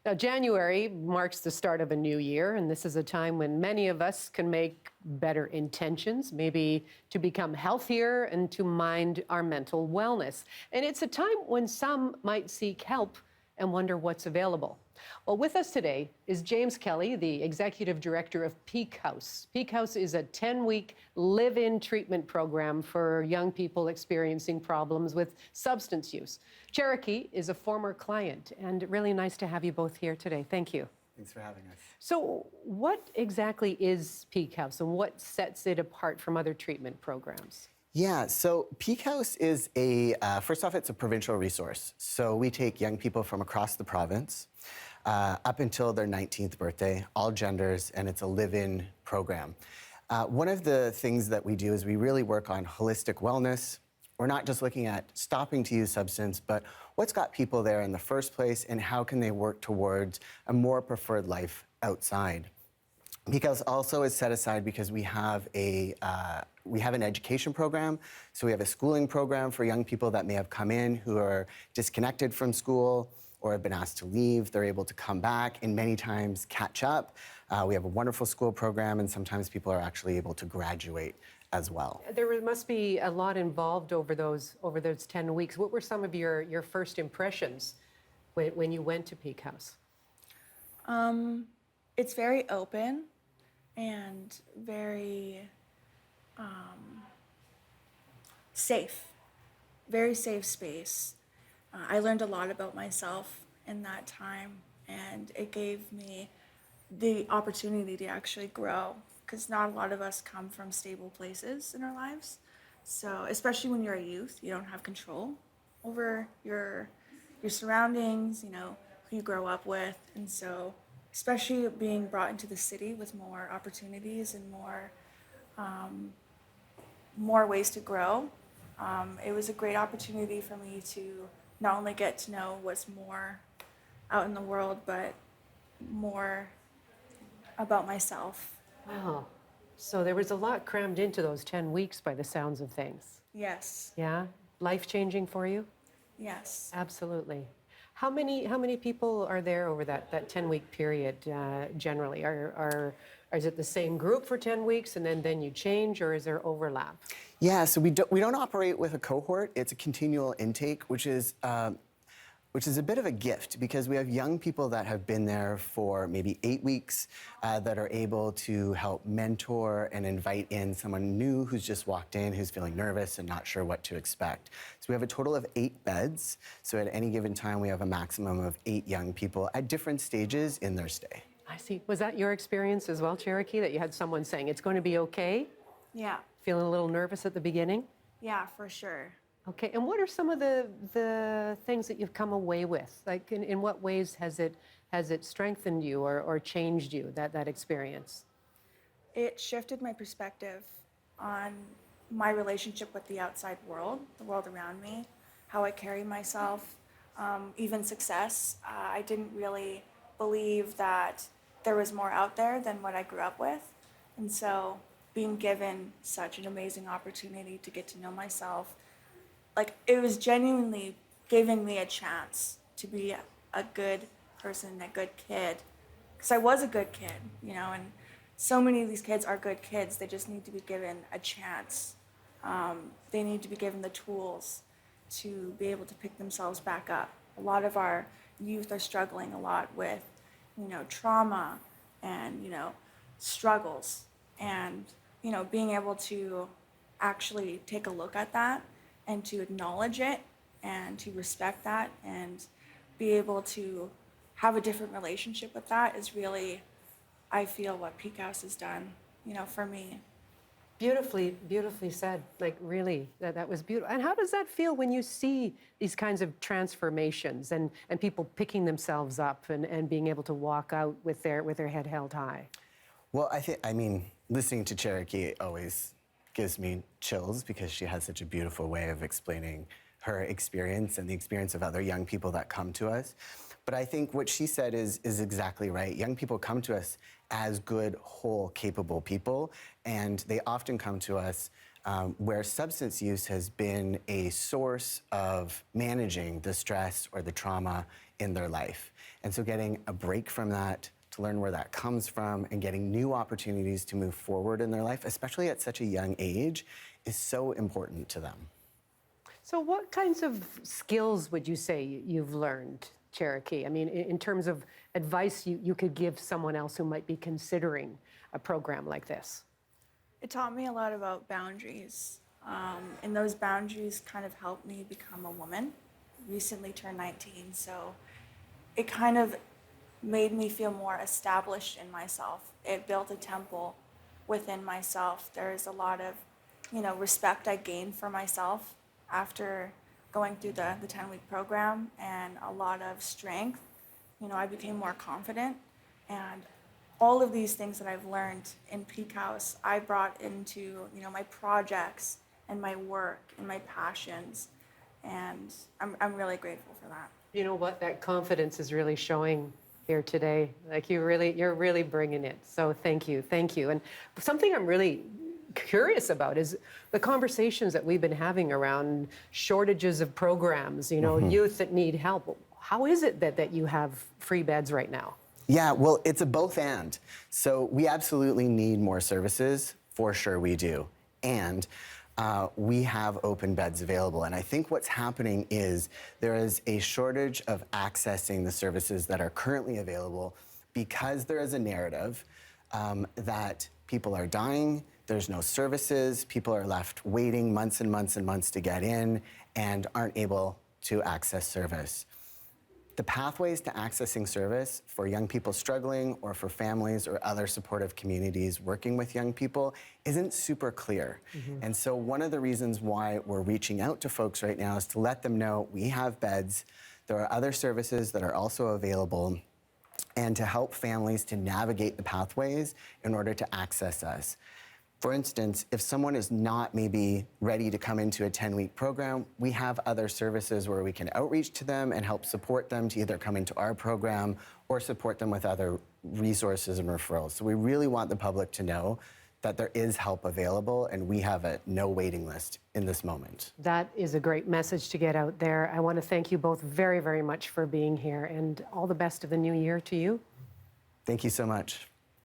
Now, January marks the start of a new year, and this is a time when many of us can make better intentions, maybe to become healthier and to mind our mental wellness. And it's a time when some might seek help and wonder what's available. Well, with us today is James Kelly, the Executive Director of Peak House. Peak House is a 10-week live-in treatment program for young people experiencing problems with substance use. Cherokee is a former client, and really nice to have you both here today. Thank you. Thanks for having us. So what exactly is Peak House, and what sets it apart from other treatment programs? Yeah, so Peak House is first off, it's a provincial resource. So we take young people from across the province up until their 19th birthday, all genders, and it's a live-in program. One of the things that we do is we really work on holistic wellness. We're not just looking at stopping to use substance, but what's got people there in the first place and how can they work towards a more preferred life outside. Peak House also is set aside because we have an education program. So we have a schooling program for young people that may have come in who are disconnected from school or have been asked to leave. They're able to come back and many times catch up. We have a wonderful school program, and sometimes people are actually able to graduate as well. There must be a lot involved over those 10 weeks. What were some of your first impressions when you went to Peak House? It's very open and very safe, very safe space. I learned a lot about myself in that time, and it gave me the opportunity to actually grow, because not a lot of us come from stable places in our lives. So especially when you're a youth, you don't have control over your surroundings, who you grow up with. And so especially being brought into the city with more opportunities and more ways to grow, it was a great opportunity for me to not only get to know what's more out in the world, but more about myself. Wow. So there was a lot crammed into those 10 weeks by the sounds of things. Yes. Yeah? Life-changing for you? Yes. Absolutely. How many people are there over that 10-week period generally? Is it the same group for 10 weeks and then you change, or is there overlap? Yeah, so we don't operate with a cohort. It's a continual intake, which is a bit of a gift because we have young people that have been there for maybe 8 weeks that are able to help mentor and invite in someone new who's just walked in, who's feeling nervous and not sure what to expect. So we have a total of 8 beds. So at any given time, we have a maximum of 8 young people at different stages in their stay. I see. Was that your experience as well, Cherokee, that you had someone saying, it's going to be okay? Yeah. Feeling a little nervous at the beginning? Yeah, for sure. Okay, and what are some of the things that you've come away with? Like, in what ways has it strengthened you or changed you, that experience? It shifted my perspective on my relationship with the outside world, the world around me, how I carry myself, even success. I didn't really believe that there was more out there than what I grew up with. And so being given such an amazing opportunity to get to know myself, like, it was genuinely giving me a chance to be a good person, a good kid. Because I was a good kid, and so many of these kids are good kids. They just need to be given a chance. They need to be given the tools to be able to pick themselves back up. A lot of our youth are struggling a lot with, trauma and, struggles. And, being able to actually take a look at that and to acknowledge it and to respect that and be able to have a different relationship with that is really, I feel, what Peak House has done, for me. Beautifully said. Like, really, that was beautiful. And how does that feel when you see these kinds of transformations and people picking themselves up and being able to walk out with their head held high? Well, listening to Cherokee always gives me chills because she has such a beautiful way of explaining her experience and the experience of other young people that come to us. But I think what she said is exactly right. Young people come to us as good, whole, capable people, and they often come to us where substance use has been a source of managing the stress or the trauma in their life. And so getting a break from that, to learn where that comes from, and getting new opportunities to move forward in their life, especially at such a young age, is so important to them. So what kinds of skills would you say you've learned, Cherokee? I mean, in terms of advice you could give someone else who might be considering a program like this? It taught me a lot about boundaries. And those boundaries kind of helped me become a woman. Recently turned 19, so it kind of made me feel more established in myself. It built a temple within myself. There's a lot of, respect I gained for myself after going through the 10-week program, and a lot of strength. I became more confident, and all of these things that I've learned in Peak House, I brought into, my projects and my work and my passions, and I'm really grateful for that. You know what? That confidence is really showing here today. Like you're really bringing it. So thank you. And something I'm really curious about is the conversations that we've been having around shortages of programs, youth that need help. How is it that you have free beds right now? Yeah, well, it's a both and. So we absolutely need more services, for sure we do. And we have open beds available. And I think what's happening is there is a shortage of accessing the services that are currently available because there is a narrative that people are dying, there's no services, people are left waiting months and months and months to get in and aren't able to access service. The pathways to accessing service for young people struggling or for families or other supportive communities working with young people isn't super clear. And so one of the reasons why we're reaching out to folks right now is to let them know we have beds, there are other services that are also available, and to help families to navigate the pathways in order to access us. For instance, if someone is not maybe ready to come into a 10-week program, we have other services where we can outreach to them and help support them to either come into our program or support them with other resources and referrals. So we really want the public to know that there is help available, and we have a no waiting list in this moment. That is a great message to get out there. I want to thank you both very, very much for being here, and all the best of the new year to you. Thank you so much.